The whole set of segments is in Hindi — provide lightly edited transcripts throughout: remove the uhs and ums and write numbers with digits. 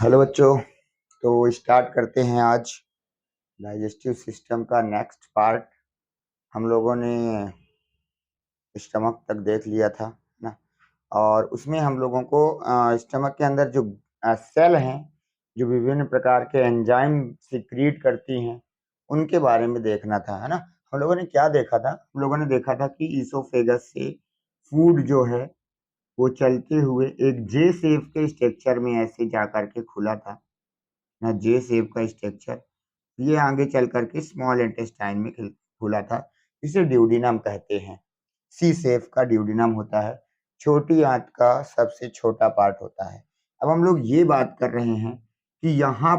हेलो बच्चों। तो स्टार्ट करते हैं आज डाइजेस्टिव सिस्टम का नेक्स्ट पार्ट। हम लोगों ने स्टमक तक देख लिया था ना। और उसमें हम लोगों को स्टमक के अंदर जो सेल हैं जो विभिन्न प्रकार के एंजाइम सिक्रीट करती हैं उनके बारे में देखना था, है ना। हम लोगों ने क्या देखा था? हम लोगों ने देखा था कि ईसोफेगस से फूड जो है वो चलते हुए एक जे शेप के स्ट्रक्चर में ऐसे जा करके खुला था ना, जे शेप का स्ट्रक्चर। ये आगे चल करके स्मॉल इंटेस्टाइन में खुला था। इसे ड्यूडिनम कहते हैं। सी शेप का ड्यूडिनम होता है, छोटी आंत का सबसे छोटा पार्ट होता है। अब हम लोग ये बात कर रहे हैं कि यहाँ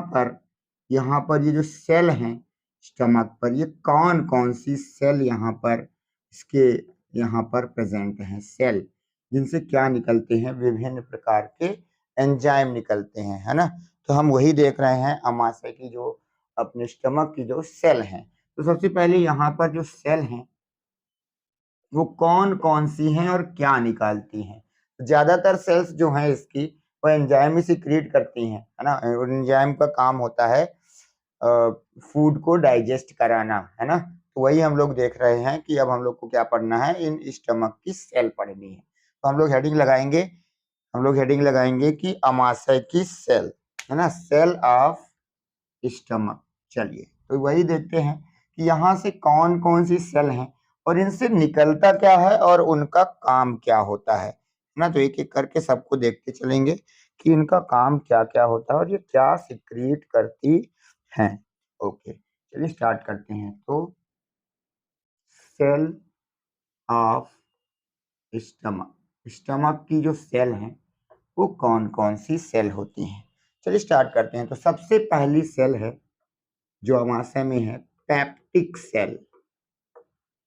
पर ये जो सेल हैं स्टमक पर, ये कौन कौन सी सेल यहाँ पर इसके यहाँ पर प्रेजेंट हैं। सेल जिनसे क्या निकलते हैं, विभिन्न प्रकार के एंजाइम निकलते हैं, है ना। तो हम वही देख रहे हैं अमाशय की जो अपने स्टमक की जो सेल हैं। तो सबसे पहले यहाँ पर जो सेल हैं वो कौन कौन सी हैं और क्या निकालती हैं। ज्यादातर सेल्स जो हैं इसकी वो एंजाइम ही सिक्रीट करती हैं, है ना। एंजाइम का काम होता है फूड को डाइजेस्ट कराना, है ना। तो वही हम लोग देख रहे हैं कि अब हम लोग को क्या पढ़ना है, इन स्टमक की सेल पढ़नी है। तो हम लोग हेडिंग लगाएंगे कि अमाशय की सेल, है ना, सेल ऑफ स्टमक। चलिए तो वही देखते हैं कि यहाँ से कौन कौन सी सेल हैं और इनसे निकलता क्या है और उनका काम क्या होता है ना। तो एक एक करके सबको देखते चलेंगे कि इनका काम क्या क्या होता है और ये क्या सिक्रीट करती हैं। ओके, चलिए स्टार्ट करते हैं। तो सेल ऑफ स्टमक, स्टमक की जो सेल हैं वो कौन कौन सी सेल होती हैं। चलिए स्टार्ट करते हैं। तो सबसे पहली सेल है जो अमाशय में है, पेप्टिक सेल।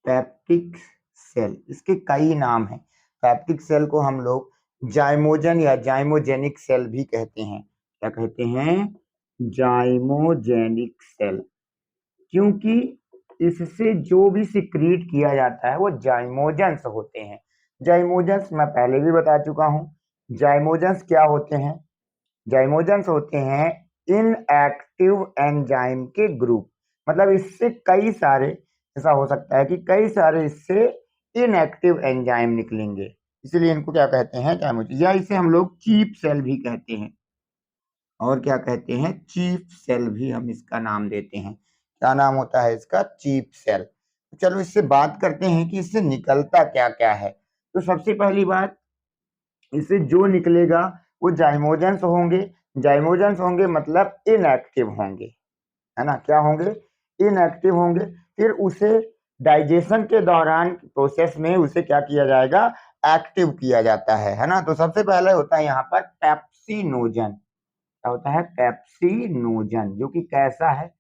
पेप्टिक सेल, इसके कई नाम हैं। पेप्टिक सेल को हम लोग जाइमोजन या जाइमोजेनिक सेल भी कहते हैं। क्या कहते हैं? जाइमोजेनिक सेल। क्योंकि इससे जो भी सिक्रीट किया जाता है वो जाइमोजेंस होते हैं। जाइमोजेंस मैं पहले भी बता चुका हूं। जाइमोजेंस क्या होते हैं? जाइमोजेंस होते हैं इनएक्टिव एंजाइम के ग्रुप। मतलब इससे कई सारे, ऐसा हो सकता है कि कई सारे इससे इनएक्टिव एंजाइम निकलेंगे, इसलिए इनको क्या कहते हैं? जाइमोजेंस। या इसे हम लोग चीप सेल भी कहते हैं। और क्या कहते हैं? चीप सेल भी हम इसका नाम देते हैं। क्या नाम होता है इसका? Cheap sale. तो चलो इससे बात करते हैं कि इससे निकलता क्या क्या है। तो सबसे पहली बात, इससे जो निकलेगा वो जाइमोजेंस होंगे। जाइमोजेंस होंगे मतलब इनएक्टिव होंगे, है ना। क्या होंगे? इनएक्टिव होंगे। फिर उसे डाइजेशन के दौरान प्रोसेस में उसे क्या किया जाएगा? एक्टिव किया जाता है ना। तो सबसे पहले होता है यहाँ पर पेप्सिनोजन। क्या होता है? पेप्सिनोजन, जो कि कैसा है?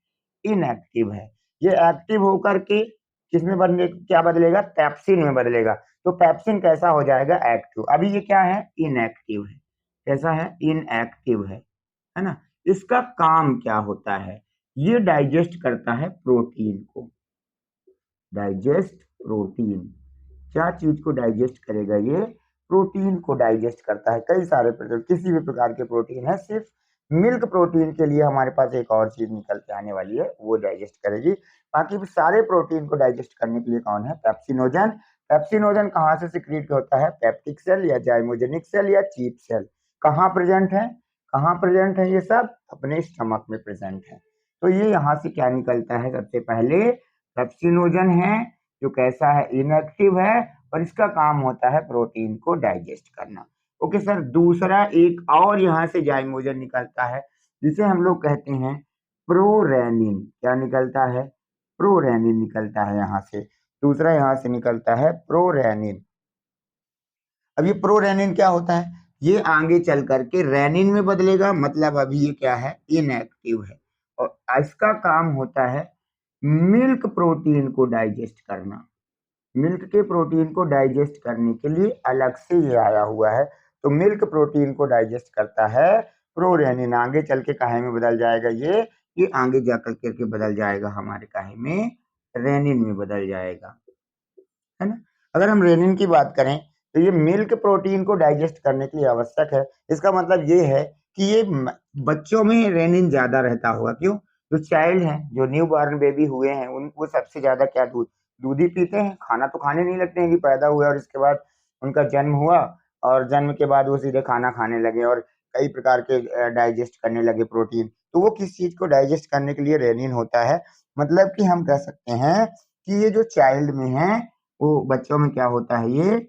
इनएक्टिव है। ये एक्टिव होकर के किसमें बदले, क्या बदलेगा? पेप्सिन में बदलेगा। तो पेप्सिन कैसा हो जाएगा? एक्टिव। अभी ये क्या है? इनएक्टिव है। कैसा है? इनएक्टिव है ना। इसका काम क्या होता है? ये डाइजेस्ट करता है प्रोटीन को। Digest protein. क्या चीज को डाइजेस्ट करेगा ये? प्रोटीन को डाइजेस्ट करता है। कई सारे प्रोटीन, किसी भी प्रकार के प्रोटीन है, सिर्फ मिल्क प्रोटीन के लिए हमारे पास एक और चीज निकल के आने वाली है, वो डाइजेस्ट करेगी। बाकी भी सारे प्रोटीन को डाइजेस्ट करने के लिए कौन है? पेप्सिनोजन। पेप्सिनोजन कहाँ से सिक्रीट होता है? पेप्टिक सेल या जाइमोजेनिक सेल या चीप सेल। कहाँ प्रेजेंट है? कहाँ प्रेजेंट है? ये सब अपने स्टमक में प्रेजेंट है। तो ये यहाँ से क्या निकलता है? सबसे पहले पेप्सिनोजन है, जो कैसा है? इनएक्टिव है, और इसका काम होता है प्रोटीन को डाइजेस्ट करना। Okay sir. दूसरा एक और यहाँ से जाइमोजन निकलता है, जिसे हम लोग कहते हैं प्रोरेनिन। क्या निकलता है? प्रोरेनिन निकलता है यहाँ से। दूसरा यहाँ से निकलता है प्रोरेनिन। अब ये प्रोरेनिन क्या होता है? ये आगे चल करके रेनिन में बदलेगा, मतलब अभी ये क्या है? इनएक्टिव है। और इसका काम होता है मिल्क प्रोटीन को डाइजेस्ट करना। मिल्क के प्रोटीन को डाइजेस्ट करने के लिए अलग से ये आया हुआ है। तो मिल्क प्रोटीन को डाइजेस्ट करता है प्रोरेनिन। आगे चल के काहे में बदल जाएगा? ये आगे जाकर करके बदल जाएगा हमारे काहे में? रेनिन में बदल जाएगा, है ना। अगर हम रेनिन की बात करें तो ये मिल्क प्रोटीन को डाइजेस्ट करने के लिए आवश्यक है। इसका मतलब ये है कि ये बच्चों में रेनिन ज्यादा रहता होगा। क्यों? जो चाइल्ड हैं, जो न्यू बॉर्न बेबी हुए हैं, उन वो सबसे ज्यादा क्या दूध ही पीते हैं। खाना तो खाने नहीं लगते हैं कि पैदा हुआ और इसके बाद उनका जन्म हुआ और जन्म के बाद वो सीधे खाना खाने लगे और कई प्रकार के डाइजेस्ट करने लगे प्रोटीन। तो वो किस चीज को डाइजेस्ट करने के लिए रेनिन होता है। मतलब कि हम कह सकते हैं कि ये जो चाइल्ड में है, वो बच्चों में क्या होता है, ये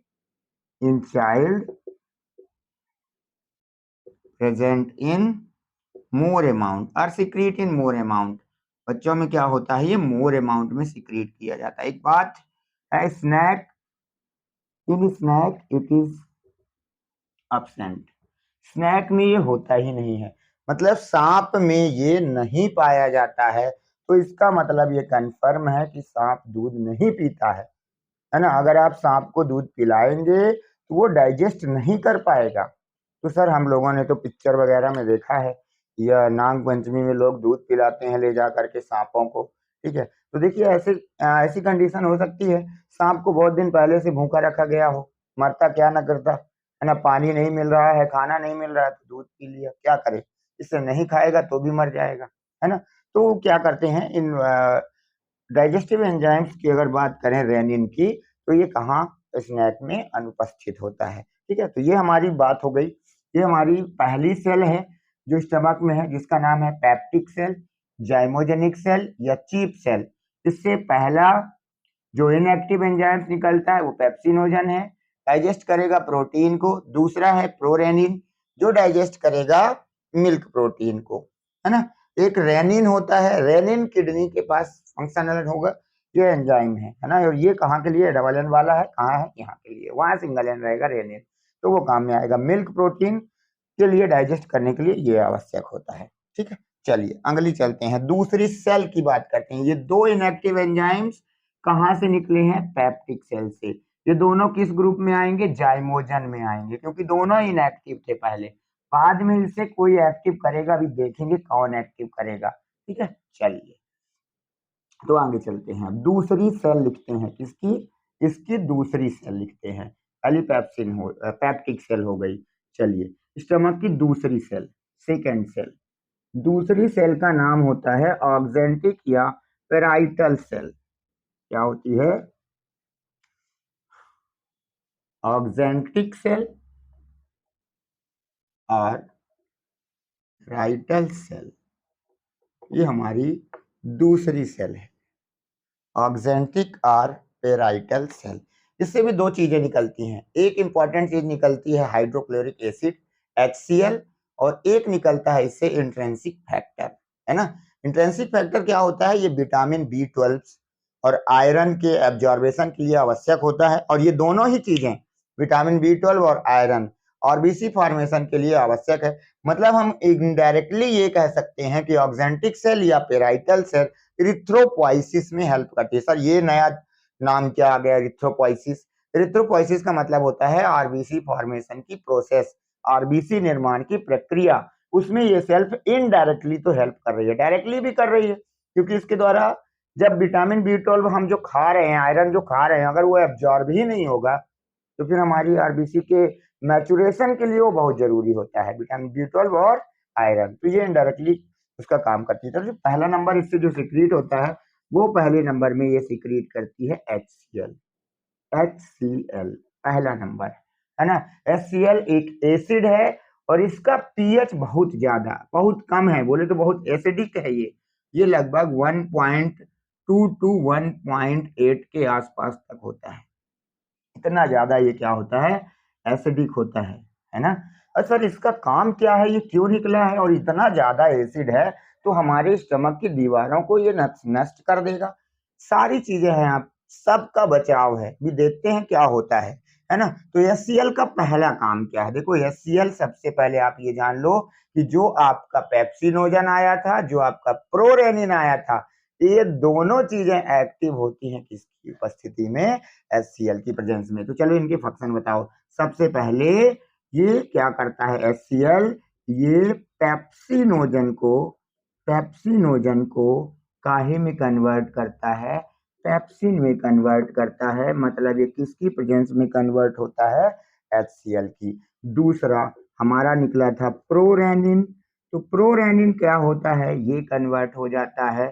in child present in more amount और सिक्रीट इन मोर अमाउंट। बच्चों में क्या होता है, ये मोर अमाउंट में सिक्रीट किया जाता है। एक बात है, snake in snake it is absent. Snake में ये होता ही नहीं है, मतलब सांप में ये नहीं पाया जाता है। तो इसका मतलब ये कंफर्म है कि सांप दूध नहीं पीता है ना। अगर आप सांप को दूध पिलाएंगे तो वो डाइजेस्ट नहीं कर पाएगा। तो सर हम लोगों ने तो पिक्चर वगैरह में देखा है, या नाग पंचमी में लोग दूध पिलाते हैं ले जा करके सांपों को। ठीक है, तो देखिए ऐसे ऐसी कंडीशन हो सकती है, सांप को बहुत दिन पहले से भूखा रखा गया हो, मरता क्या ना करता है ना। पानी नहीं मिल रहा है, खाना नहीं मिल रहा है, तो दूध पी लिया, क्या करे, इससे नहीं खाएगा तो भी मर जाएगा, है ना। तो क्या करते हैं, इन डाइजेस्टिव एंजाइम्स की अगर बात करें रेनिन की, तो ये कहाँ स्नैक में अनुपस्थित होता है। ठीक है, तो ये हमारी बात हो गई। ये हमारी पहली सेल है जो स्टमक में है, जिसका नाम है पेप्टिक सेल, जाइमोजेनिक सेल या चीफ सेल। इससे पहला जो इनएक्टिव एंजाइम्स निकलता है वो पेप्सिनोजन है, डाइजेस्ट करेगा प्रोटीन को। दूसरा है प्रोरेनिन, जो डाइजेस्ट करेगा मिल्क प्रोटीन को, है ना। एक रेनिन होता है, रेनिन किडनी के पास फंक्शनल होगा, ये एंजाइम है ना। और ये कहाँ के लिए, डबल एन वाला है, कहाँ है, यहाँ के लिए, वहां सिंगल एन रहेगा रेनिन, तो वो काम में आएगा। मिल्क प्रोटीन के लिए डाइजेस्ट करने के लिए ये आवश्यक होता है। ठीक है, चलिए अगली चलते हैं, दूसरी सेल की बात करते हैं। ये दो इनएक्टिव एंजाइम्स कहाँ से निकले हैं, पेप्टिक सेल से। ये दोनों किस ग्रुप में आएंगे, जाइमोजन में आएंगे, क्योंकि दोनों इनएक्टिव थे पहले। बाद में इसे कोई एक्टिव करेगा, अभी देखेंगे कौन एक्टिव करेगा। ठीक है, चलिए तो आगे चलते हैं। अब दूसरी सेल लिखते हैं किसकी, इसकी दूसरी सेल लिखते हैं। पहली पैप्टिक सेल हो गई। चलिए, स्टमक की दूसरी सेल, सेकेंड सेल। दूसरी सेल का नाम होता है ऑक्जेंटिक या पेराइटल सेल। क्या होती है, ऑक्जेंटिक सेल और राइटल सेल, ये हमारी दूसरी सेल है, ऑक्जेंटिक और पेराइटल सेल। इससे भी दो चीजें निकलती हैं। एक इंपॉर्टेंट चीज निकलती है हाइड्रोक्लोरिक एसिड HCl, और एक निकलता है इससे इंट्रिंसिक फैक्टर, है ना। इंट्रिंसिक फैक्टर क्या होता है, ये विटामिन B12 और आयरन के एब्जॉर्बेशन के लिए आवश्यक होता है। और ये दोनों ही चीजें, विटामिन B12 और आयरन, आरबीसी फॉर्मेशन के लिए आवश्यक है। मतलब हम इनडायरेक्टली ये कह सकते हैं कि ऑक्जेंटिक सेल या पेराइटल सेल इरिथ्रोपोइसिस में हेल्प करती है। सर ये नया नाम क्या आ गया, इरिथ्रोपोइसिस। इरिथ्रोपोइसिस का मतलब होता है आरबीसी फॉर्मेशन की प्रोसेस, आरबीसी निर्माण की प्रक्रिया। उसमें ये सेल्फ इनडायरेक्टली तो हेल्प कर रही है, डायरेक्टली भी कर रही है, क्योंकि इसके द्वारा जब विटामिन B12 हम जो खा रहे हैं, आयरन जो खा रहे हैं, अगर वो एब्जॉर्ब ही नहीं होगा तो फिर हमारी आरबीसी के मैचुरेशन के लिए वो बहुत जरूरी होता है, विटामिन B12 और आयरन। तो ये इनडायरेक्टली उसका काम करती है। तो जो पहला नंबर इससे जो सिक्रीट होता है, वो पहले नंबर में ये सिक्रीट करती है HCl पहला नंबर, है ना। HCl एक एसिड है और इसका पीएच बहुत ज्यादा, बहुत कम है, बोले तो बहुत एसिडिक है ये लगभग 1.2 to 1.8 के आसपास तक होता है। इतना ज्यादा ये क्या होता है, एसिडिक होता है ना। और सर इसका काम क्या है, ये क्यों निकला है, और इतना ज्यादा एसिड है तो हमारे स्टमक की दीवारों को ये नष्ट कर देगा। सारी चीजें हैं, आप सबका बचाव है, भी देखते हैं क्या होता है ना। तो HCl का पहला काम क्या है, देखो HCl सबसे पहले आप ये जान लो कि जो आपका पेप्सिनोजन आया था, जो आपका प्रोरेनिन आया था, ये दोनों चीजें एक्टिव होती हैं किसकी उपस्थिति में, HCl की प्रेजेंस में। तो चलो इनके फंक्शन बताओ। सबसे पहले ये क्या करता है HCl, ये पेप्सिनोजन को काहे में कन्वर्ट करता है, पेप्सिन में कन्वर्ट करता है। मतलब ये किसकी प्रेजेंस में कन्वर्ट होता है, HCl की। दूसरा हमारा निकला था प्रोरेनिन। तो प्रोरेनिन क्या होता है, ये कन्वर्ट हो जाता है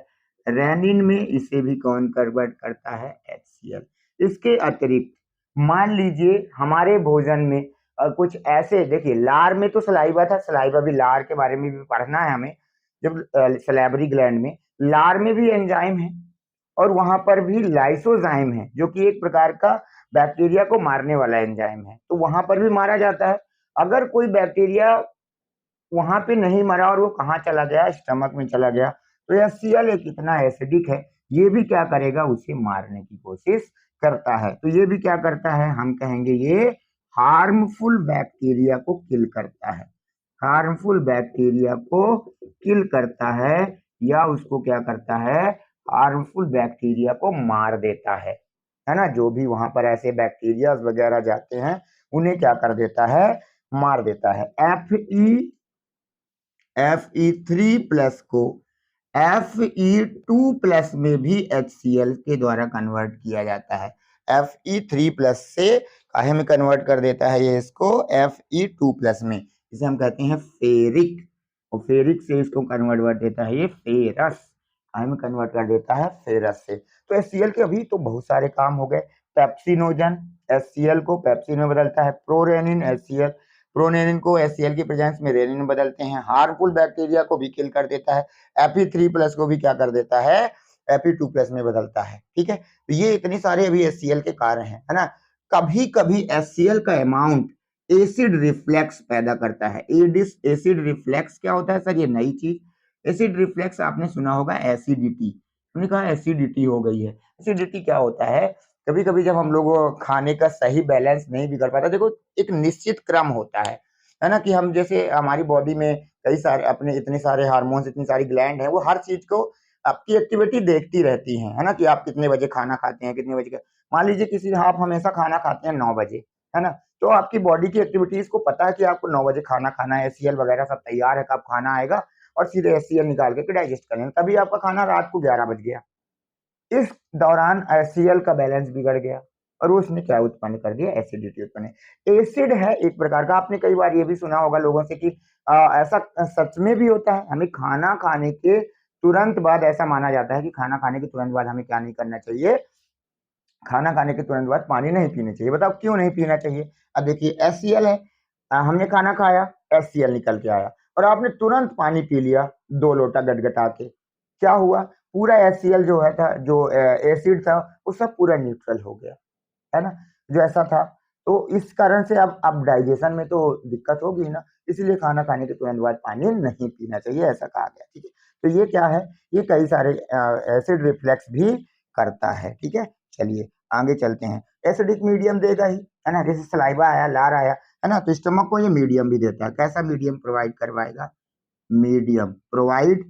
रेनिन में, इसे भी कौन कन्वर्ट करता है, HCl। इसके अतिरिक्त मान लीजिए हमारे भोजन में कुछ ऐसे, देखिए लार में तो सलाइवा था, सलाइवा भी, लार के बारे में भी पढ़ना है हमें, जब सलेवरी ग्लैंड में, लार में भी एंजाइम है और वहां पर भी लाइसोजाइम है जो कि एक प्रकार का बैक्टीरिया को मारने वाला एंजाइम है, तो वहां पर भी मारा जाता है। अगर कोई बैक्टीरिया वहां पे नहीं मरा और वो कहाँ चला गया, स्टमक में चला गया, तो यह Cl एक इतना एसिडिक है, ये भी क्या करेगा, उसे मारने की कोशिश करता है। तो ये भी क्या करता है, हम कहेंगे ये हार्मफुल बैक्टीरिया को किल करता है, हार्मफुल बैक्टीरिया को किल करता है, या उसको क्या करता है, हार्मफुल बैक्टीरिया को मार देता है ना। जो भी वहां पर ऐसे बैक्टीरिया वगैरह जाते हैं उन्हें क्या कर देता है, मार देता है। Fe3+ को Fe2+ में भी HCl के द्वारा कन्वर्ट किया जाता है। Fe3+ से काहे में कन्वर्ट कर देता है ये इसको, Fe2+ में, इसे हम कहते हैं फेरिक, और फेरिक से इसको कन्वर्ट कर देता है ये फेरस, काहे में कन्वर्ट कर देता है, फेरस से। तो HCl के अभी तो बहुत सारे काम हो गए। पेप्सिनोजन HCl को पेप्सिन में बदलता है, प्रोरेनिन HCl, प्रोरेनिन को HCl की प्रेजेंस में रेनिन में बदलते हैं, हार्मफुल बैक्टीरिया को भी किल कर देता है, Fe3+ को भी क्या कर देता है, Fe2+ में बदलता है। ठीक है, तो ये इतने सारे अभी HCl के कार्य हैं, है ना। कभी कभी HCl का अमाउंट एसिड रिफ्लेक्स पैदा करता है। एसिड रिफ्लेक्स क्या होता है सर, ये नई चीज। एसिड रिफ्लेक्स आपने सुना होगा, एसिडिटी, हमने कहा एसिडिटी हो गई है। एसिडिटी क्या होता है, कभी कभी जब हम लोग खाने का सही बैलेंस नहीं बिगड़ पाता, देखो एक निश्चित क्रम होता है ना, कि हम जैसे हमारी बॉडी में कई सारे अपने इतने सारे हार्मोन्स, इतनी सारी ग्लैंड है, वो हर चीज को आपकी एक्टिविटी देखती रहती है ना, कि आप कितने बजे खाना खाते हैं, कितने बजे, मान लीजिए किसी, आप हमेशा खाना खाते हैं 9 बजे, है ना, तो आपकी बॉडी की एक्टिविटीज को पता है कि आपको 9 बजे खाना खाना है, HCl वगैरह सब तैयार है, कब खाना आएगा और सीधे HCl निकाल के डाइजेस्ट करेंगे, तभी आपका खाना रात को 11 बज गया। इस दौरान HCl का बैलेंस बिगड़ गया और वो उसने क्या उत्पन्न कर दिया, एसिडिटी उत्पन्न। एसिड है एक प्रकार का, आपने कई बार ये भी सुना होगा लोगों से कि ऐसा सच में भी होता है, हमें खाना खाने के तुरंत बाद, ऐसा माना जाता है कि खाना खाने के तुरंत बाद हमें क्या नहीं करना चाहिए, खाना खाने के तुरंत बाद पानी नहीं पीना चाहिए। बताओ क्यों नहीं पीना चाहिए। अब देखिए HCl है, हमने खाना खाया, HCl निकल के आया और आपने तुरंत पानी पी लिया 2 लोटा गटगटा के, क्या हुआ, पूरा HCl जो है था, जो एसिड था, वो सब पूरा न्यूट्रल हो गया, है ना, जो ऐसा था। तो इस कारण से अब डाइजेशन में तो दिक्कत होगी ना, इसलिए खाना खाने के तुरंत बाद पानी नहीं पीना चाहिए, ऐसा कहा गया। ठीक है, तो ये क्या है, ये कई सारे एसिड रिफ्लेक्स भी करता है। ठीक है, चलिए आगे चलते हैं। एसिडिक मीडियम देगा ही, है ना, जैसे सलाइवा आया, लार आया, है ना, तो स्टमक को ये मीडियम भी देता है। कैसा मीडियम प्रोवाइड करवाएगा, medium provide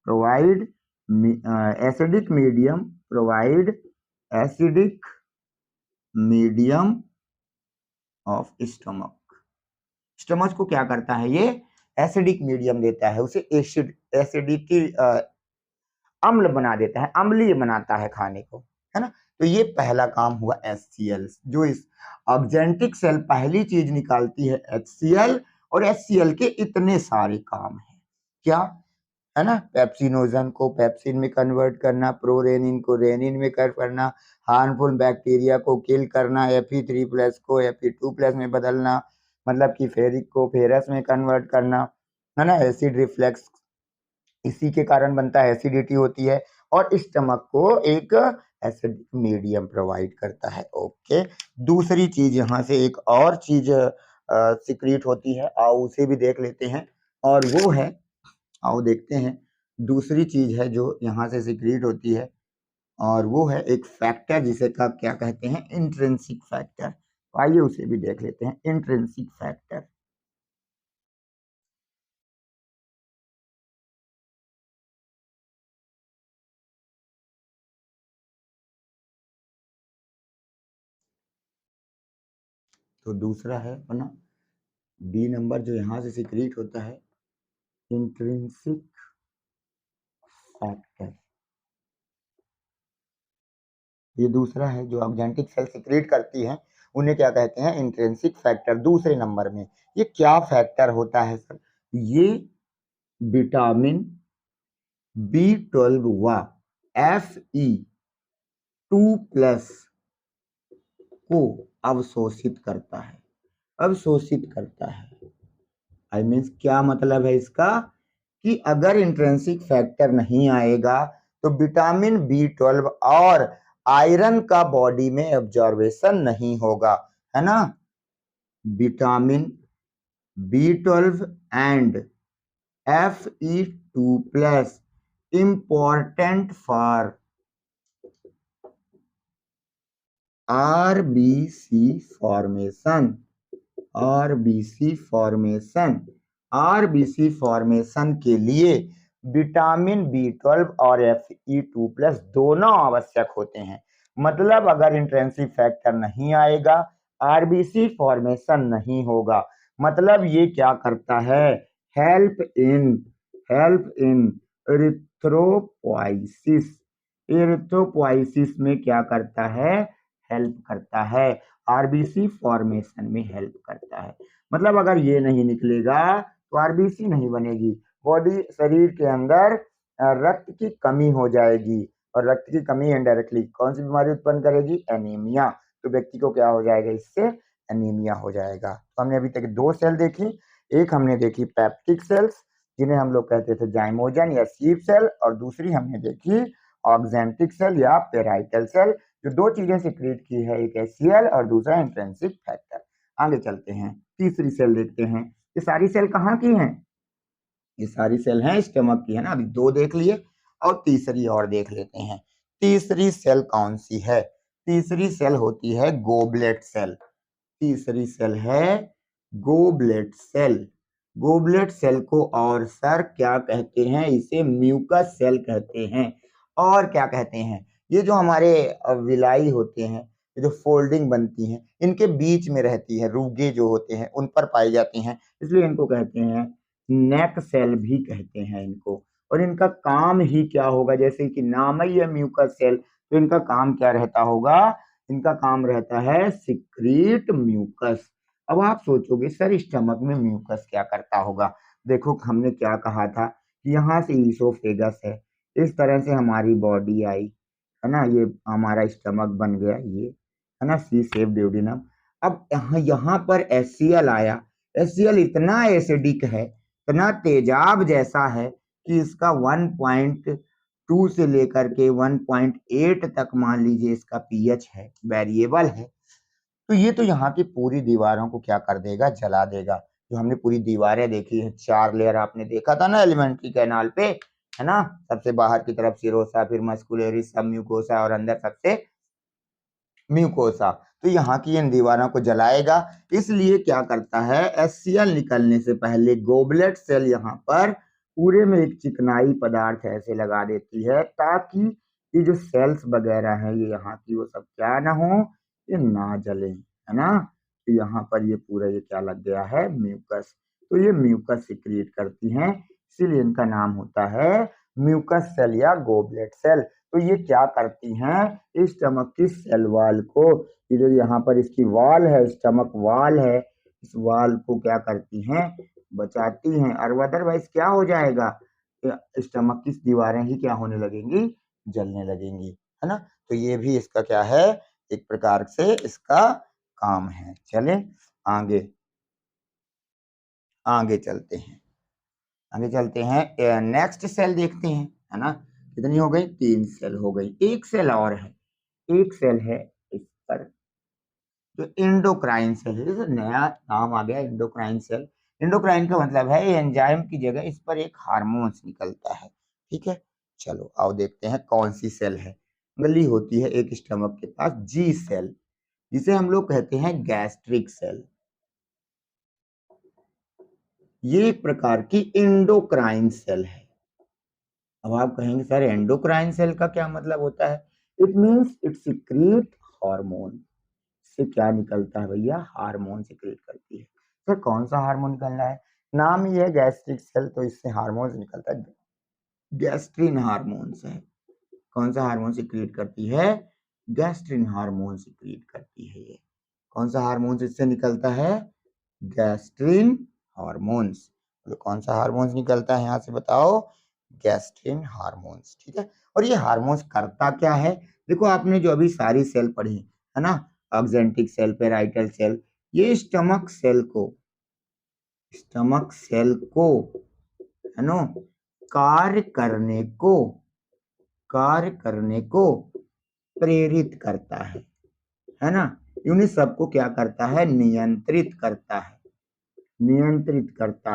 provide acidic medium provide acidic medium of stomach. Stomach को क्या करता है, ये एसिडिक मीडियम देता है, उसे एसिडिटी अम्ल बना देता है, अम्लीय बनाता है खाने को, है ना। तो ये पहला काम हुआ HCl, जो इस ऑक्जेंटिक सेल पहली चीज निकालती है HCl, और HCl के इतने सारे काम हैं, क्या, है ना, पेप्सिनोजन को पेप्सिन में कन्वर्ट करना, प्रोरेनिन को रेनिन में करना, हार्मफुल बैक्टीरिया को किल करना, Fe3+ को Fe2+ में बदलना, मतलब कि फेरिक को फेरस में कन्वर्ट करना, है ना, एसिड रिफ्लेक्स इसी के कारण बनता है, एसिडिटी होती है, और स्टमक को एक एसिडिक मीडियम प्रोवाइड करता है। ओके, दूसरी चीज यहाँ से एक और चीज सिक्रीट होती है, आओ उसे भी देख लेते हैं, और वो है, आओ देखते हैं, दूसरी चीज है जो यहाँ से सिक्रीट होती है, और वो है एक फैक्टर जिसे का क्या कहते हैं, इंट्रिंसिक फैक्टर। आइए उसे भी देख लेते हैं, इंट्रिंसिक फैक्टर। तो दूसरा है अपना बी नंबर, जो यहाँ से सिक्रीट होता है, इंट्रिंसिक फैक्टर। ये दूसरा है जो ऑक्जेंटिक सेल सिक्रीट करती है, उन्हें क्या कहते हैं, इंट्रिंसिक फैक्टर। दूसरे नंबर में ये क्या फैक्टर होता है सर, ये विटामिन B12 व Fe2+ को अवशोषित करता है, अवशोषित करता है। आई मीन्स क्या मतलब है इसका, कि अगर इंट्रिंसिक फैक्टर नहीं आएगा तो विटामिन B12 और आयरन का बॉडी में एब्जॉर्बेशन नहीं होगा, है ना। Vitamin B12 and Fe2+ important for RBC formation, RBC formation, RBC formation के लिए विटामिन B12 और Fe2+ दोनों आवश्यक होते हैं। मतलब अगर इंट्रिंसिक फैक्टर नहीं आएगा, RBC फॉर्मेशन नहीं होगा। मतलब ये क्या करता है, हेल्प इन एरिथ्रोपोइसिस, एरिथ्रोपोइसिस में क्या करता है, हेल्प करता है, आरबीसी फॉर्मेशन में हेल्प करता है। मतलब अगर ये नहीं निकलेगा तो आरबीसी नहीं बनेगी, बॉडी शरीर के अंदर रक्त की कमी हो जाएगी, और रक्त की कमी इनडायरेक्टली कौन सी बीमारी उत्पन्न करेगी, एनीमिया। तो व्यक्ति को क्या हो जाएगा, इससे एनीमिया हो जाएगा। तो हमने अभी तक दो सेल देखी, एक हमने देखी पेप्टिक सेल्स जिन्हें हम लोग कहते थे जाइमोजन या सीव सेल, और दूसरी हमने देखी ऑक्जेंटिक सेल या पेराइटल सेल, जो दो चीजें सिक्रीट की है, एक एचसीएल और दूसरा इंट्रिंसिक फैक्टर। आगे चलते हैं, तीसरी सेल देखते हैं। ये सारी सेल कहाँ की हैं, ये सारी सेल हैं स्टमक की, है ना। अभी दो देख लिए और तीसरी और देख लेते हैं। तीसरी सेल कौन सी है, तीसरी सेल होती है गोबलेट सेल। तीसरी सेल है गोबलेट सेल। गोबलेट सेल को और सर क्या कहते हैं, इसे म्यूकस सेल कहते हैं। और क्या कहते हैं, ये जो हमारे विलाई होते हैं, ये जो फोल्डिंग बनती हैं, इनके बीच में रहती है, रुगे जो होते हैं उन पर पाई जाती हैं, इसलिए इनको कहते हैं नेक सेल भी कहते हैं इनको। और इनका काम ही क्या होगा, जैसे कि नाम ही है म्यूकस सेल, तो इनका काम क्या रहता होगा, इनका काम रहता है सिक्रीट म्यूकस। अब आप सोचोगे सर स्टमक में म्यूकस क्या करता होगा। देखो हमने क्या कहा था कि यहाँ से ईसोफेगस है, इस तरह से हमारी बॉडी आई, है ना, ये हमारा स्टमक बन गया, ये है ना, सी सेफ ड्यूडिनम। अब यहाँ पर एचसीएल आया, एचसीएल इतना एसिडिक है, इतना तेजाब जैसा है कि इसका 1.2 से लेकर के 1.8 तक मान लीजिए इसका पीएच है, वेरिएबल है। तो ये तो यहाँ की पूरी दीवारों को क्या कर देगा, जला देगा। जो हमने पूरी दीवारें देखी है, 4 लेयर आपने देखा था ना एलिमेंट्री कैनाल पे, है ना, सबसे बाहर की तरफ सिरोसा, फिर मस्कुलरिस, सब म्यूकोसा और अंदर सबसे म्यूकोसा। तो यहाँ की इन दीवारों को जलाएगा, इसलिए क्या करता है, एचसीएल निकलने से पहले गोबलेट सेल यहाँ पर पूरे में एक चिकनाई पदार्थ ऐसे लगा देती है, ताकि ये जो सेल्स वगैरह है ये यहाँ की, वो सब क्या ना हो, ये ना जले, है ना। तो यहाँ पर ये पूरा ये क्या लग गया है, म्यूकस। तो ये म्यूकस सिक्रिएट करती हैं, इसीलिए इनका नाम होता है म्यूकस सेल या गोबलेट सेल। तो ये क्या करती हैं, इस स्टमक की सेल वाल को, ये जो यहाँ पर इसकी वाल है, स्टमक वाल है, इस वाल को क्या करती हैं, बचाती हैं। और अदरवाइज क्या हो जाएगा, स्टमक की दीवारें ही क्या होने लगेंगी, जलने लगेंगी, है ना। तो ये भी इसका क्या है, एक प्रकार से इसका काम है। चले आगे, आगे चलते हैं, आगे चलते हैं, नेक्स्ट सेल देखते हैं, है ना। कितनी हो गई, 3 सेल हो गई। एक सेल और है, एक सेल है इस पर जो एंडोक्राइन सेल है, जैसे नया नाम आ गया एंडोक्राइन सेल। एंडोक्राइन का मतलब है एंजाइम की जगह इस पर एक हार्मोन्स निकलता है, ठीक है। चलो आओ देखते हैं कौन सी सेल है। गली होती है एक स्टमक के पास जी सेल, जिसे हम लोग कहते हैं गैस्ट्रिक सेल। ये एक प्रकार की एंडोक्राइन सेल है। अब आप कहेंगे सर एंडोक्राइन सेल का क्या मतलब होता है, it means it secrete hormone. से क्या निकलता है भैया, हार्मोन सिक्रीट करती है। सर कौन सा हार्मोन निकलना है, नाम ही है गैस्ट्रिक सेल, तो इससे हार्मोन निकलता है, गैस्ट्रिन हार्मोन है। कौन सा हार्मोन सिक्रीट करती है, गैस्ट्रिन हार्मोन सिक्रीट करती है ये। कौन सा हार्मोन्स इससे निकलता है? Gastrin hormones. तो कौन सा हार्मोन्स निकलता है यहाँ से बताओ? Gastrin hormones. ठीक है, और ये हार्मोन्स करता क्या है? देखो आपने जो अभी सारी सेल पढ़ी है ना, ऑक्जेंटिक सेल, पेराइटल सेल, ये स्टमक सेल है ना कार्य करने को प्रेरित करता है ना, यूनि सबको क्या करता है? नियंत्रित करता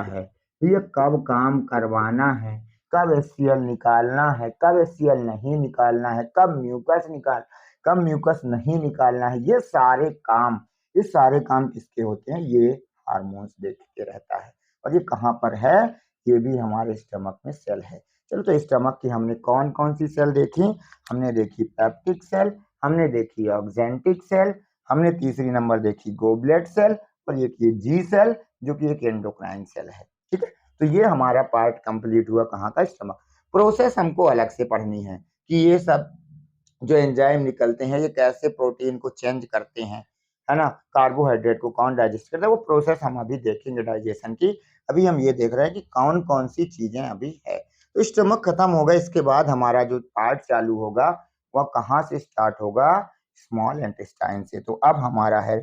है। ये कब काम करवाना है, कब एचसीएल निकालना है, कब एचसीएल नहीं निकालना है, कब म्यूकस नहीं निकालना है, ये सारे काम किसके होते हैं? ये हार्मोन्स देखते रहता है। और ये कहाँ पर है? ये भी हमारे स्टमक में सेल है। चलो, तो स्टमक की हमने कौन कौन सी सेल देखी? हमने देखी पेप्टिक सेल, हमने देखी ऑक्जेंटिक सेल, हमने तीसरी नंबर देखी गोबलेट सेल, और ये जी सेल जो कि एक एंडोक्राइन सेल है। ठीक है, तो ये हमारा पार्ट कंप्लीट हुआ कहाँ का? स्टमक। प्रोसेस हमको अलग से पढ़नी है कि ये सब जो एंजाइम निकलते हैं ये कैसे प्रोटीन को चेंज करते हैं, है ना, कार्बोहाइड्रेट को कौन डाइजेस्ट करता है, वो प्रोसेस हम अभी देखेंगे डाइजेशन की। अभी हम ये देख रहे हैं कि कौन कौन सी चीजें अभी है। तो स्टमक खत्म होगा, इसके बाद हमारा जो पार्ट चालू होगा वह कहाँ से स्टार्ट होगा? स्मॉल इंटेस्टाइन से। तो अब हमारा है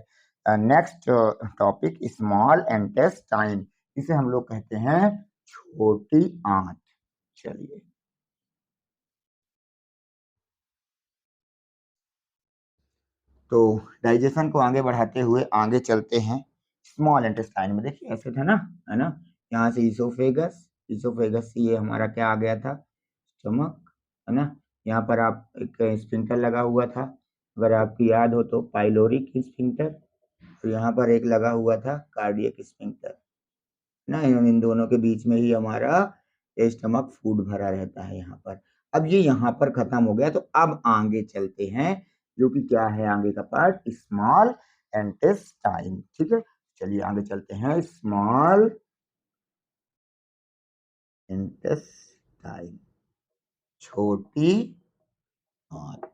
नेक्स्ट टॉपिक स्मॉल इंटेस्टाइन, इसे हम लोग कहते हैं छोटी आंत। चलिए, तो डाइजेशन को आगे बढ़ाते हुए आगे चलते हैं स्मॉल इंटेस्टाइन में। देखिए ऐसे था ना, है ना, यहाँ से इसोफेगस से ये हमारा क्या आ गया था? स्टमक, है ना। यहाँ पर आप एक स्फिंक्टर लगा हुआ था, अगर आपकी याद हो तो पाइलोरिक स्फिंक्टर, तो यहाँ पर एक लगा हुआ था कार्डियक स्फिंक्टर ना, इन दोनों के बीच में ही हमारा स्टमक फूड भरा रहता है यहाँ पर। अब ये यहाँ पर खत्म हो गया, तो अब आगे चलते हैं, जो कि क्या है आगे का पार्ट? Small intestine. ठीक है, चलिए आगे चलते हैं। स्मॉल इंटेस्टाइन, छोटी आंत,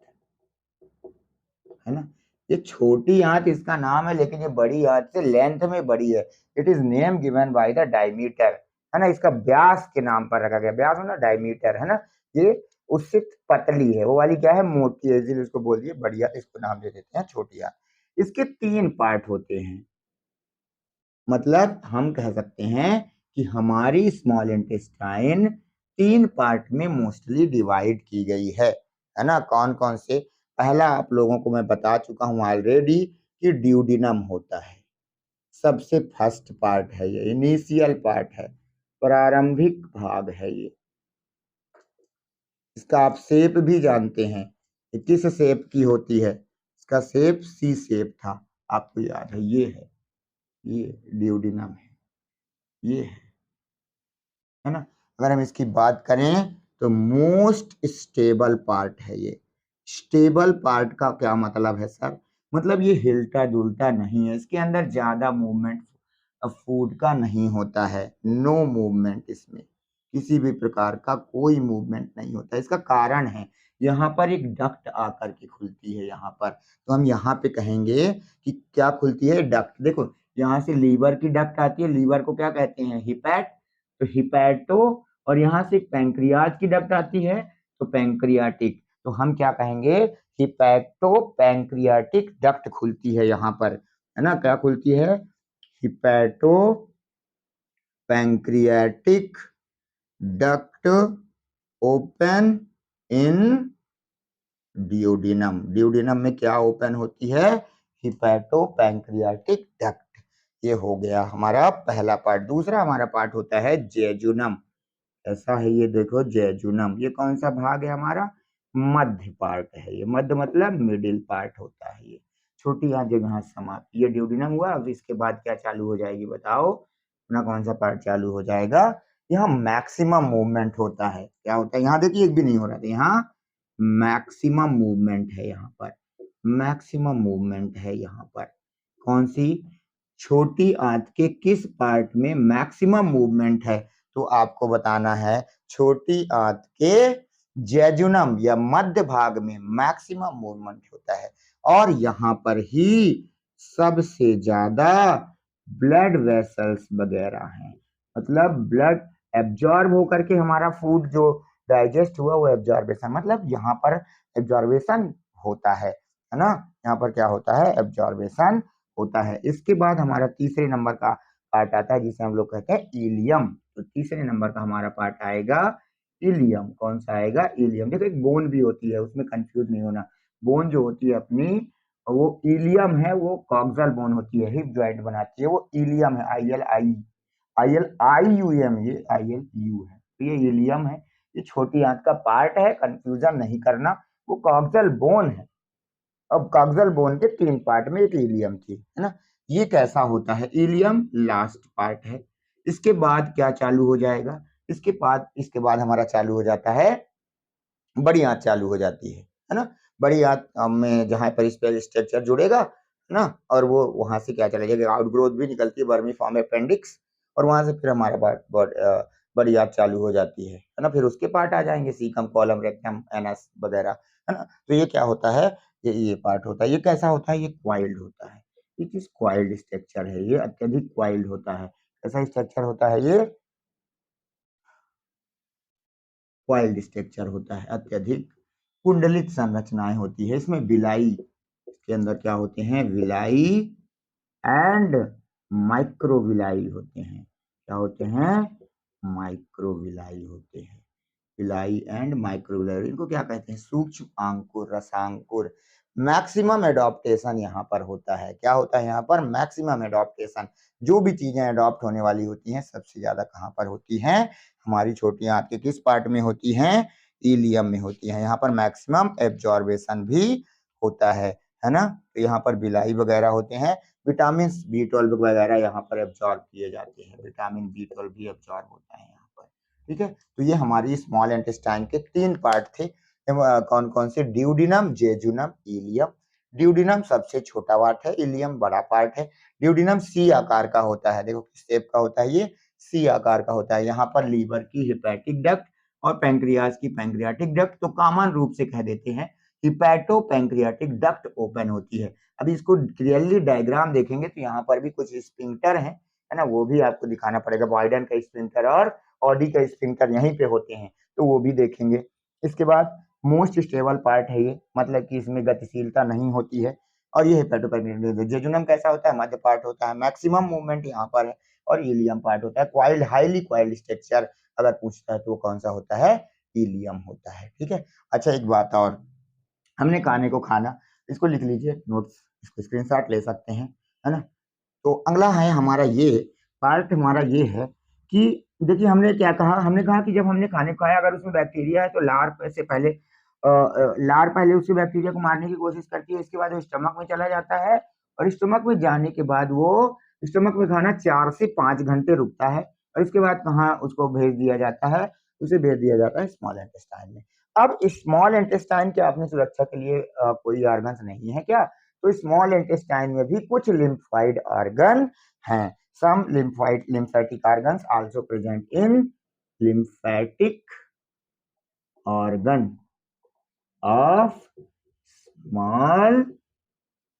है ना। ये छोटी आंत इसका नाम है, लेकिन ये बड़ी आंत से लेंथ में बड़ी है। It is name given by the diameter, है ना, इसका व्यास के नाम पर रखा गया। व्यास मतलब डायमीटर, है ना। ये उससे पतली है, वो वाली क्या है? मोटी है, इसलिए उसको बोल दिए बढ़िया, इसको नाम दे देते हैं छोटी आंत। इसके 3 पार्ट होते हैं, मतलब हम कह सकते हैं कि हमारी स्मॉल इंटेस्टाइन 3 पार्ट में मोस्टली डिवाइड की गई है ना। कौन कौन से? पहला आप लोगों को मैं बता चुका हूं ऑलरेडी कि ड्यूडिनम होता है, सबसे फर्स्ट पार्ट है, ये इनिशियल पार्ट है, प्रारंभिक भाग है ये। इसका आप शेप भी जानते हैं, ये किस शेप की होती है? इसका शेप सी शेप था, आपको याद है, ये है, ये ड्यूडिनम है, ये है ना। अगर हम इसकी बात करें तो मोस्ट स्टेबल पार्ट है ये। स्टेबल पार्ट का क्या मतलब है सर? मतलब ये हिलता डुलता नहीं है, इसके अंदर ज्यादा मूवमेंट फूड का नहीं होता है, नो मूवमेंट, इसमें किसी भी प्रकार का कोई मूवमेंट नहीं होता। इसका कारण है यहाँ पर एक डक्ट आकर के खुलती है यहाँ पर, तो हम यहाँ पे कहेंगे कि क्या खुलती है? डक्ट। देखो यहाँ से लीवर की डक्ट आती है, लीवर को क्या कहते हैं? हिपैट, तो हिपैटो, और यहाँ से पैंक्रियाज की डक्ट आती है, तो पैंक्रियाटिक, तो हम क्या कहेंगे? हिपैटो पैंक्रियाटिक डक्ट खुलती है यहाँ पर, है ना। क्या खुलती है? Hepato pancreatic duct open in duodenum में क्या ओपन होती है? Hepato pancreatic duct. ये हो गया हमारा पहला पार्ट। दूसरा हमारा पार्ट होता है जेजुनम, ऐसा है ये, देखो जेजुनम, ये कौन सा भाग है हमारा? मध्य पार्ट है ये, मध्य मतलब मिडिल पार्ट होता है ये। छोटी यहाँ जगह समाप्त, ये ड्यूडिनम हुआ। अब इसके बाद क्या चालू हो जाएगी बताओ? अपना कौन सा पार्ट चालू हो जाएगा? यहाँ मैक्सिमम मूवमेंट होता है। क्या होता है? यहाँ देखिए एक भी नहीं हो रहा था, यहाँ मैक्सिमम मूवमेंट है, यहाँ पर मैक्सिमम मूवमेंट है यहाँ पर। कौन सी? छोटी आंत के किस पार्ट में मैक्सिमम मूवमेंट है? तो आपको बताना है छोटी आंत के जेजुनम या मध्य भाग में मैक्सिमम मूवमेंट होता है, और यहाँ पर ही सबसे ज्यादा ब्लड वेसल्स वगैरह हैं, मतलब ब्लड एब्जॉर्ब होकर के हमारा फूड जो डाइजेस्ट हुआ वो एब्जॉर्बेशन, मतलब यहाँ पर एब्जॉर्बेशन होता है ना, यहाँ पर क्या होता है, एब्जॉर्बेशन होता है। इसके बाद हमारा तीसरे नंबर का पार्ट आता है जिसे हम लोग कहते हैं इलियम। तो तीसरे नंबर का हमारा पार्ट आएगा इलियम। कौन सा आएगा, इलियम। देखो एक बोन भी होती है, उसमें कंफ्यूज नहीं होना। बोन जो होती है अपनी, वो इलियम है, वो कॉक्सल बोन होती है, हिप जॉइंट बनाती है, वो इलियम है। I L I U M, ये आई एल यू है, तो ये इलियम है। ये छोटी आंत का पार्ट है, कंफ्यूजन नहीं करना, वो कॉक्सल बोन है। अब कॉक्सल बोन के 3 पार्ट में एक इलियम थी, है ना। ये कैसा होता है, इलियम लास्ट पार्ट है। इसके बाद क्या चालू हो जाएगा, इसके बाद हमारा चालू हो जाता है, बड़ी आंत चालू हो जाती है ना। बड़ी आंत में जहां पर स्ट्रक्चर जुड़ेगा, है ना, और वो वहां से क्या चला जाएगा, आउटग्रोथ भी निकलती है, वर्मी फॉर्म अपेंडिक्स, और वहां से फिर हमारा बड़ी आंत चालू हो जाती है ना। फिर उसके पार्ट आ जाएंगे, सीकम, कॉलम, रेक्टम, एनस वगैरह, है ना। तो ये क्या होता है, ये पार्ट होता है। ये कैसा होता है, ये क्वाइल्ड होता है। ये चीज क्वाइल्ड स्ट्रक्चर है, ये अत्यधिक क्वाइल्ड होता है। कैसा स्ट्रक्चर होता है, ये क्वाइल्ड स्ट्रक्चर होता है, अत्यधिक कुंडलित संरचनाएं होती है इसमें। विलाई के अंदर क्या होते हैं, विलाई एंड माइक्रोविलाई होते हैं। क्या होते हैं, माइक्रोविलाई होते हैं। विलाई एंड माइक्रोविलाई, इनको क्या कहते हैं, सूक्ष्म अंकुर, रसांकुर। मैक्सिमम एडॉप्टेशन यहाँ पर होता है। क्या होता है यहाँ पर, मैक्सिमम एडॉप्टेशन। जो भी चीजें एडॉप्ट होने वाली होती हैं सबसे ज्यादा कहाँ पर होती हैं, हमारी छोटी आंत के किस पार्ट में होती हैं, इलियम में होती है। यहाँ पर मैक्सिमम एब्जॉर्बेशन भी होता है ना। तो यहाँ पर बिलाई वगैरह होते हैं। विटामिन B12 वगैरह यहाँ पर एब्जॉर्ब किए जाते हैं, विटामिन B12 भी एब्जॉर्ब होता है यहाँ पर। ठीक है, तो ये हमारी स्मॉल इंटेस्टाइन के 3 पार्ट थे। कौन कौन से, ड्यूडिनम, जेजुनम, इलियम। ड्यूडिनम सबसे छोटा पार्ट है, इलियम बड़ा पार्ट है। ड्यूडिनम सी आकार का होता है, देखो किस शेप का होता है, ये सी आकार का होता है। यहाँ पर लीवर की हिपैटिक डक्ट और पैंक्रियाज की पैंक्रियाटिक डक्ट, तो कॉमन रूप से कह देते हैं हिपैटो पैंक्रियाटिक डक्ट ओपन होती है। अभी इसको क्लियरली डायग्राम देखेंगे तो यहाँ पर भी कुछ स्फिंक्टर है ना, वो भी आपको दिखाना पड़ेगा। बॉयडन का स्फिंक्टर और ऑडी का स्फिंक्टर यहीं पे होते हैं, तो वो भी देखेंगे। इसके बाद मोस्ट स्टेबल पार्ट है ये, मतलब कि इसमें गतिशीलता नहीं होती है। और ये हेपेटोपैंक्रियाटिक, जेजुनम कैसा होता है, मध्य पार्ट होता है, मैक्सिमम मूवमेंट यहाँ पर है। और इलियम पार्ट होता है, क्वाइल्ड, हाईली क्वाइल्ड स्ट्रक्चर अगर पूछता है तो वो कौन सा होता है, इलियम होता है। ठीक है, अच्छा एक बात और, हमने खाने को खाना, इसको लिख लीजिए नोट्स, इसको स्क्रीनशॉट ले सकते हैं, है ना। तो अगला है हमारा ये पार्ट, हमारा ये है कि देखिए हमने क्या कहा, हमने कहा कि जब हमने खाने को खाया अगर उसमें बैक्टीरिया है तो लार पहले उसी बैक्टीरिया को मारने की कोशिश करती है, इसके बाद वो स्टमक में चला जाता है, और स्टमक में जाने के बाद वो स्टमक में खाना 4 से 5 घंटे रुकता है, और इसके बाद कहाँ उसको भेज दिया जाता है, उसे भेज दिया जाता है स्मॉल इंटेस्टाइन में। अब स्मॉल इंटेस्टाइन के अपनी सुरक्षा के लिए कोई ऑर्गन्स नहीं है क्या, तो स्मॉल इंटेस्टाइन में भी कुछ लिम्फाइड ऑर्गन हैं। सम lymphatic organs also present in lymphatic organ of small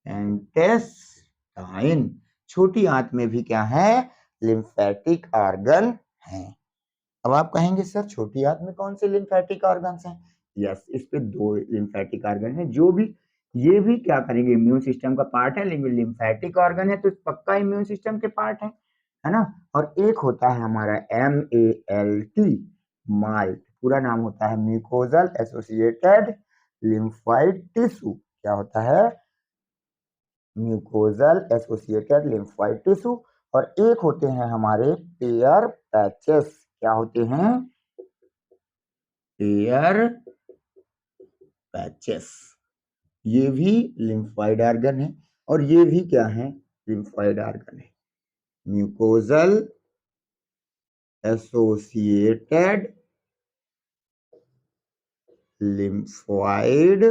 intestine। छोटी आंत में भी क्या है, लिम्फेटिक ऑर्गन है। अब आप कहेंगे सर छोटी आंत में कौन से लिम्फेटिक ऑर्गन्स हैं, यस, इस पे 2 लिम्फेटिक ऑर्गन है, जो भी ये भी क्या करेंगे, इम्यून सिस्टम का पार्ट है, लेकिन लिम्फेटिक ऑर्गन है तो पक्का इम्यून सिस्टम के पार्ट है ना। और एक होता है हमारा MALT, माल्ट, पूरा नाम होता है म्यूकोजल एसोसिएटेड लिम्फाइड टिश्यू। क्या होता है, म्यूकोजल एसोसिएटेड लिम्फाइड टिश्यू। और एक होते हैं हमारे पेयर पैचेस। क्या होते हैं, पेयर पैचेस। ये भी लिम्फाइड ऑर्गन है, और ये भी क्या है, लिम्फाइड ऑर्गन है। म्यूकोजल एसोसिएटेड लिम्फोइड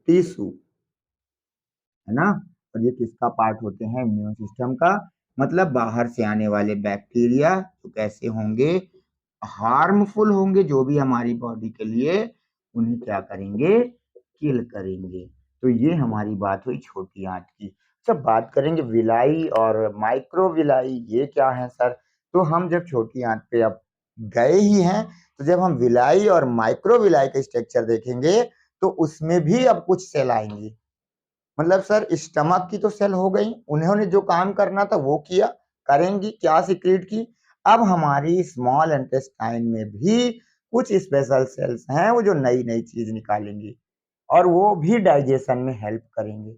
टिश्यू, है ना। और ये किसका पार्ट होते हैं, इम्यून सिस्टम का। मतलब बाहर से आने वाले बैक्टीरिया तो कैसे होंगे, हार्मफुल होंगे, जो भी हमारी बॉडी के लिए, उन्हें क्या करेंगे, किल करेंगे। तो ये हमारी बात हुई छोटी आंत की। अच्छा, बात करेंगे विलाई और माइक्रोविलाई, ये क्या है सर? तो हम जब छोटी आंत पे अब गए ही हैं, तो जब हम विलाई और माइक्रोविलाई का स्ट्रक्चर देखेंगे तो उसमें भी अब कुछ सेल आएंगी। मतलब सर स्टमक की तो सेल हो गई, उन्होंने जो काम करना था वो किया, करेंगी, क्या सीक्रेट की। अब हमारी स्मॉल इंटेस्टाइन में भी कुछ स्पेशल सेल्स हैं वो जो नई नई चीज निकालेंगी और वो भी डाइजेशन में हेल्प करेंगे।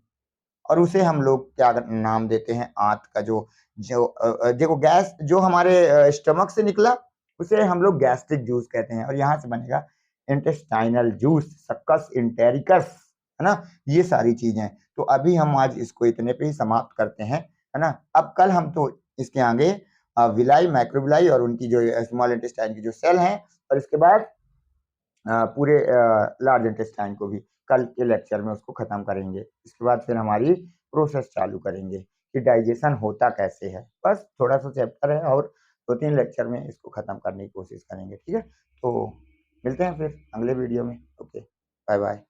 और उसे हम लोग क्या नाम देते हैं, आंत का जो जो देखो गैस जो हमारे स्टमक से निकला उसे हम लोग गैस्ट्रिक जूस कहते हैं, और यहाँ से बनेगा इंटेस्टाइनल जूस, सक्कस इंटेरिकस, है ना। ये सारी चीजें, तो अभी हम आज इसको इतने पे ही समाप्त करते हैं, है ना। अब कल हम तो इसके आगे विलाई, माइक्रोविलाई और उनकी जो स्मॉल इंटेस्टाइन की जो सेल हैं, और इसके बाद पूरे लार्ज इंटेस्टाइन को भी कल के लेक्चर में उसको खत्म करेंगे। इसके बाद फिर हमारी प्रोसेस चालू करेंगे कि डाइजेशन होता कैसे है। बस थोड़ा सा चैप्टर है और 2-3 लेक्चर में इसको खत्म करने की कोशिश करेंगे, ठीक है। तो मिलते हैं फिर अगले वीडियो में। Okay, bye bye.